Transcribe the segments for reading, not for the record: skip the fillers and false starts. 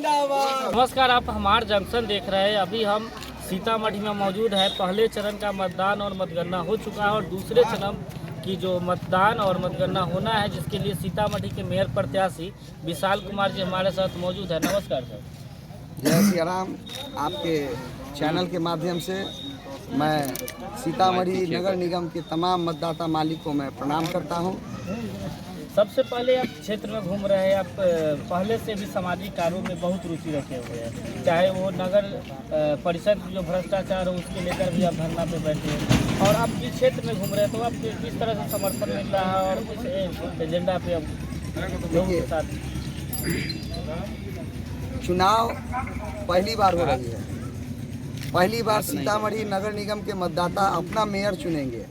जिंदाबाद। नमस्कार, आप हमार जंक्शन देख रहे हैं। अभी हम सीतामढ़ी में मौजूद है। पहले चरण का मतदान और मतगणना हो चुका है और दूसरे चरण की जो मतदान और मतगणना होना है, जिसके लिए सीतामढ़ी के मेयर प्रत्याशी विशाल कुमार जी हमारे साथ मौजूद है। नमस्कार सर। जय श्री राम। आपके चैनल के माध्यम से मैं सीतामढ़ी नगर निगम के तमाम मतदाता मालिक को मैं प्रणाम करता हूं। सबसे पहले आप क्षेत्र में घूम रहे हैं। आप पहले से भी सामाजिक कार्यों में बहुत रुचि रखे हुए हैं, चाहे वो नगर परिषद जो भ्रष्टाचार हो उसके लेकर भी आप धरना पे बैठे हैं, और आप जिस क्षेत्र में घूम रहे हैं तो आप किस तरह से समर्थन मिल रहा है और किस एजेंडा पे आप लोगों के साथ? चुनाव पहली बार हो रही है। पहली बार सीतामढ़ी नगर निगम के मतदाता अपना मेयर चुनेंगे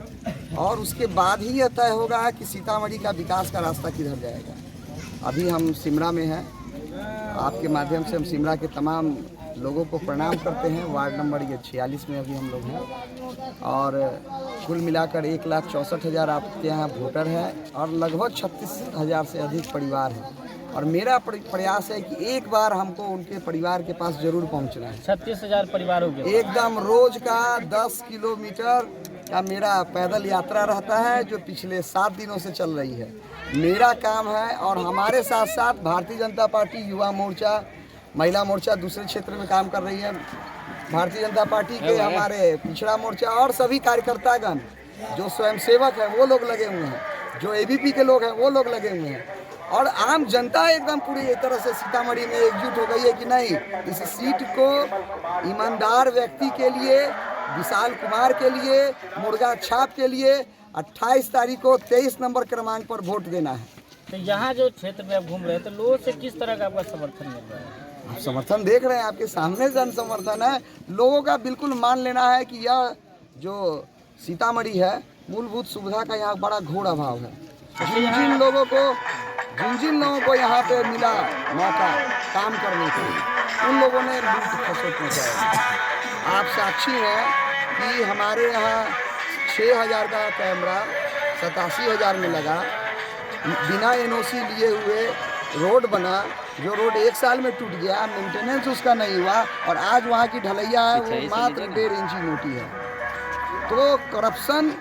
और उसके बाद ही यह तय होगा कि सीतामढ़ी का विकास का रास्ता किधर जाएगा। अभी हम सिमरा में हैं। आपके माध्यम से हम सिमरा के तमाम लोगों को प्रणाम करते हैं। वार्ड नंबर ये 46 में अभी हम लोग हैं और कुल मिलाकर 1,64,000 आपके यहाँ वोटर है और लगभग 36,000 से अधिक परिवार हैं। और मेरा प्रयास है कि एक बार हमको उनके परिवार के पास जरूर पहुंचना है। 36,000 परिवारों के एकदम रोज का 10 किलोमीटर का मेरा पैदल यात्रा रहता है, जो पिछले 7 दिनों से चल रही है। मेरा काम है और हमारे साथ साथ भारतीय जनता पार्टी, युवा मोर्चा, महिला मोर्चा दूसरे क्षेत्र में काम कर रही है, भारतीय जनता पार्टी के हमारे पिछड़ा मोर्चा और सभी कार्यकर्तागण जो स्वयंसेवक हैं वो लोग लगे हुए हैं, जो एबीपी के लोग हैं वो लोग लगे हुए हैं और आम जनता एकदम पूरी एक तरह से सीतामढ़ी में एकजुट हो गई है कि नहीं, इस सीट को ईमानदार व्यक्ति के लिए, विशाल कुमार के लिए, मुर्गा छाप के लिए 28 तारीख को 23 नंबर क्रमांक पर वोट देना है। तो यहाँ जो क्षेत्र में आप घूम रहे हैं तो लोगों से किस तरह का आपका समर्थन मिल रहा है? आप समर्थन देख रहे हैं, आपके सामने जन समर्थन है। लोगों का बिल्कुल मान लेना है कि यह जो सीतामढ़ी है, मूलभूत सुविधा का यहाँ बड़ा घोर अभाव है। जिन जिन लोगों को यहाँ पे मिला मौका काम करने के, उन लोगों ने लूट खसोट पहुँचाया। आप साक्षी हैं कि हमारे यहाँ 6,000 का कैमरा 87,000 में लगा, बिना एनओसी लिए हुए रोड बना, जो रोड 1 साल में टूट गया, मेंटेनेंस उसका नहीं हुआ और आज वहाँ की ढलैया है वो मात्र 1.5 इंची मोटी है। तो करप्शन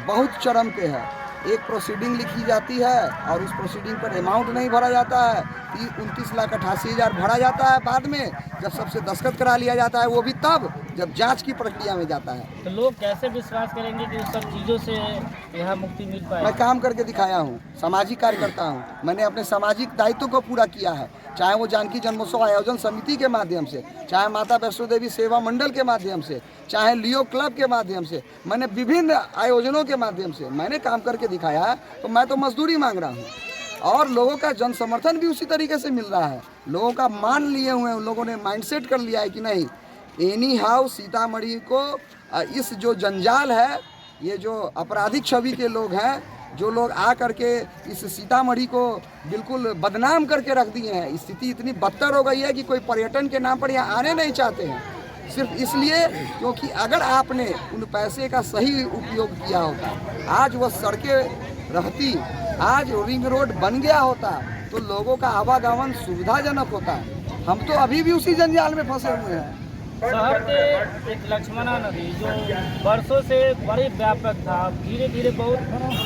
बहुत चरम पे है। एक प्रोसीडिंग लिखी जाती है और उस प्रोसीडिंग पर अमाउंट नहीं भरा जाता है। 29,88,000 भरा जाता है बाद में, जब सबसे दस्तखत करा लिया जाता है, वो भी तब जब जांच की प्रक्रिया में जाता है। तो लोग कैसे विश्वास करेंगे कि उस सब चीज़ों से यहाँ मुक्ति मिल पाए? मैं काम करके दिखाया हूँ, सामाजिक कार्यकर्ता हूँ। मैंने अपने सामाजिक दायित्व को पूरा किया है, चाहे वो जानकी जन्मोत्सव आयोजन समिति के माध्यम से, चाहे माता वैष्णो देवी सेवा मंडल के माध्यम से, चाहे लियो क्लब के माध्यम से, मैंने विभिन्न आयोजनों के माध्यम से मैंने काम करके दिखाया है। तो मैं तो मजदूरी मांग रहा हूँ और लोगों का जन समर्थन भी उसी तरीके से मिल रहा है। लोगों का मान लिए हुए हैं, उन लोगों ने माइंडसेट कर लिया है कि नहीं, एनी हाउ सीतामढ़ी को इस जो जंजाल है, ये जो आपराधिक छवि के लोग हैं, जो लोग आ करके इस सीतामढ़ी को बिल्कुल बदनाम करके रख दिए हैं, स्थिति इतनी बदतर हो गई है कि कोई पर्यटन के नाम पर यहाँ आने नहीं चाहते हैं, सिर्फ इसलिए क्योंकि अगर आपने उन पैसे का सही उपयोग किया होता, आज वह सड़कें रहती, आज रिंग रोड बन गया होता, तो लोगों का आवागमन सुविधाजनक होता। हम तो अभी भी उसी जंजाल में फंसे हुए हैं। शहर के एक लक्ष्मणा नदी जो वर्षों से बड़ी व्यापक था, धीरे धीरे बहुत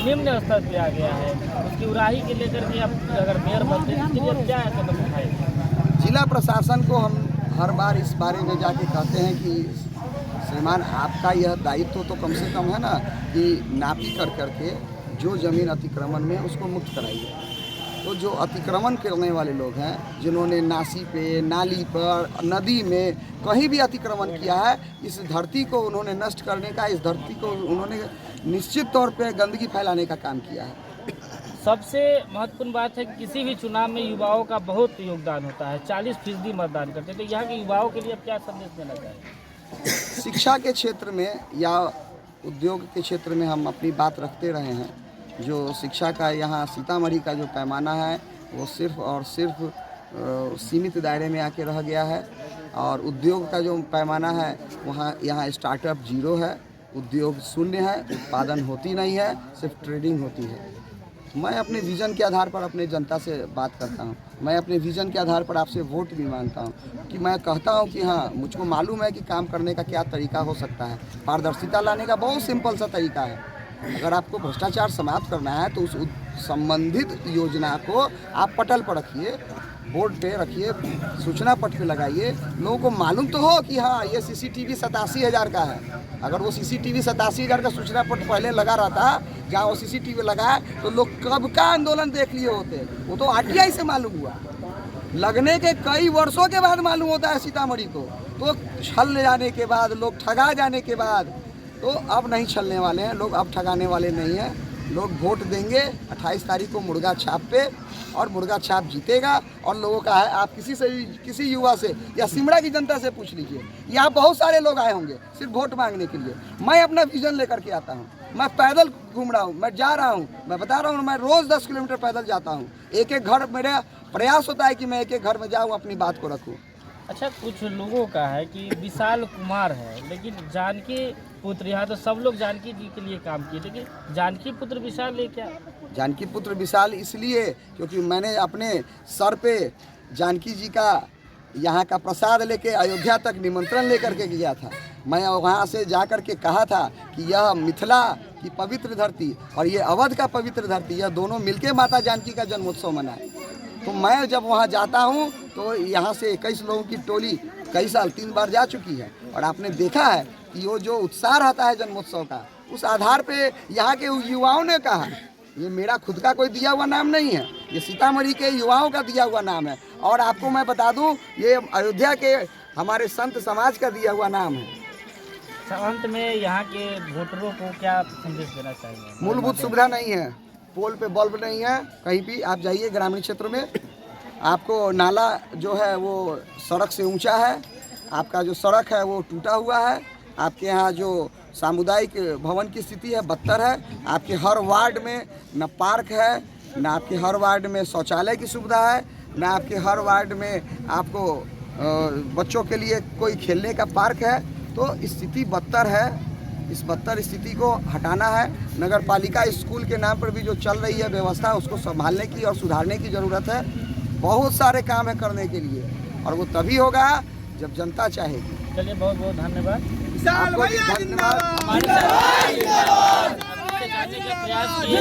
निम्न स्तर पे आ गया है, उसकी उड़ाही के लेकर के अब अगर मेयर बनते हैं इसके लिए क्या कदम उठाएंगे? जिला प्रशासन को हम हर बार इस बारे में जाके कहते हैं कि श्रीमान, आपका यह दायित्व तो कम से कम है ना कि नापी कर करके जो ज़मीन अतिक्रमण में उसको मुक्त कराइए। तो जो अतिक्रमण करने वाले लोग हैं, जिन्होंने नासी पे, नाली पर, नदी में कहीं भी अतिक्रमण किया है, इस धरती को उन्होंने नष्ट करने का, इस धरती को उन्होंने निश्चित तौर पे गंदगी फैलाने का काम किया है। सबसे महत्वपूर्ण बात है कि किसी भी चुनाव में युवाओं का बहुत योगदान होता है, 40% मतदान करते हैं। तो यहाँ के युवाओं के लिए अब क्या संदेश देना चाहेंगे? शिक्षा के क्षेत्र में या उद्योग के क्षेत्र में हम अपनी बात रखते रहे हैं। जो शिक्षा का यहाँ सीतामढ़ी का जो पैमाना है वो सिर्फ और सिर्फ सीमित दायरे में आके रह गया है और उद्योग का जो पैमाना है वहाँ यहाँ स्टार्टअप 0 है, उद्योग 0 है, उत्पादन होती नहीं है, सिर्फ ट्रेडिंग होती है। मैं अपने विज़न के आधार पर अपने जनता से बात करता हूँ। मैं अपने विज़न के आधार पर आपसे वोट भी मांगता हूँ कि मैं कहता हूँ कि हाँ, मुझको मालूम है कि काम करने का क्या तरीका हो सकता है। पारदर्शिता लाने का बहुत सिंपल सा तरीका है। अगर आपको भ्रष्टाचार समाप्त करना है तो उस संबंधित योजना को आप पटल पर रखिए, बोर्ड पे रखिए, सूचना पट पे लगाइए, लोगों को मालूम तो हो कि हाँ ये सीसीटीवी 87,000 का है। अगर वो सीसीटीवी 87,000 का सूचना पट पहले लगा रहता, जहाँ वो सीसीटीवी लगा है, तो लोग कब का आंदोलन देख लिए होते। वो तो आरटीआई से मालूम हुआ, लगने के कई वर्षों के बाद मालूम होता है सीतामढ़ी को। तो छल जाने के बाद, लोग ठगा जाने के बाद, तो अब नहीं छलने वाले हैं लोग, अब ठगाने वाले नहीं हैं लोग। वोट देंगे 28 तारीख को मुर्गा छाप पे, और मुर्गा छाप जीतेगा। और लोगों का है, आप किसी से भी, किसी युवा से या सिमरा की जनता से पूछ लीजिए, यहाँ बहुत सारे लोग आए होंगे सिर्फ वोट मांगने के लिए। मैं अपना विजन लेकर के आता हूँ, मैं पैदल घूम रहा हूँ, मैं जा रहा हूँ, मैं बता रहा हूँ, मैं रोज़ 10 किलोमीटर पैदल जाता हूँ। एक एक घर, मेरा प्रयास होता है कि मैं एक एक घर में जाऊँ, अपनी बात को रखूँ। अच्छा, कुछ लोगों का है कि विशाल कुमार है, लेकिन जानकी पुत्र, यहाँ तो सब लोग जानकी जी के लिए काम किए, लेकिन जानकी पुत्र विशाल है क्या? जानकी पुत्र विशाल इसलिए क्योंकि मैंने अपने सर पे जानकी जी का यहाँ का प्रसाद लेके अयोध्या तक निमंत्रण लेकर के गया था। मैं वहाँ से जा कर के कहा था कि यह मिथिला की पवित्र धरती और ये अवध का पवित्र धरती, यह दोनों मिलके माता जानकी का जन्मोत्सव मनाए। तो मैं जब वहाँ जाता हूँ तो यहाँ से 21 लोगों की टोली कई साल 3 बार जा चुकी है, और आपने देखा है कि वो जो उत्साह रहता है जन्मोत्सव का, उस आधार पे यहाँ के युवाओं ने कहा, ये मेरा खुद का कोई दिया हुआ नाम नहीं है, ये सीतामढ़ी के युवाओं का दिया हुआ नाम है। और आपको मैं बता दूं, ये अयोध्या के हमारे संत समाज का दिया हुआ नाम है। अंत में यहाँ के वोटरों को क्या संदेश देना चाहिए? मूलभूत सुविधा नहीं है, पोल पे बल्ब नहीं है, कहीं भी आप जाइए ग्रामीण क्षेत्र में, आपको नाला जो है वो सड़क से ऊंचा है, आपका जो सड़क है वो टूटा हुआ है, आपके यहाँ जो सामुदायिक भवन की स्थिति है बदतर है, आपके हर वार्ड में न पार्क है, न आपके हर वार्ड में शौचालय की सुविधा है, न आपके हर वार्ड में आपको बच्चों के लिए कोई खेलने का पार्क है। तो स्थिति बदतर है, इस बदतर स्थिति को हटाना है। नगर पालिका स्कूल के नाम पर भी जो चल रही है व्यवस्था, उसको संभालने की और सुधारने की ज़रूरत है। बहुत सारे काम है करने के लिए, और वो तभी होगा जब जनता चाहेगी। चलिए, बहुत बहुत धन्यवाद। आपको भी धन्यवाद। जानने के प्रयास किए।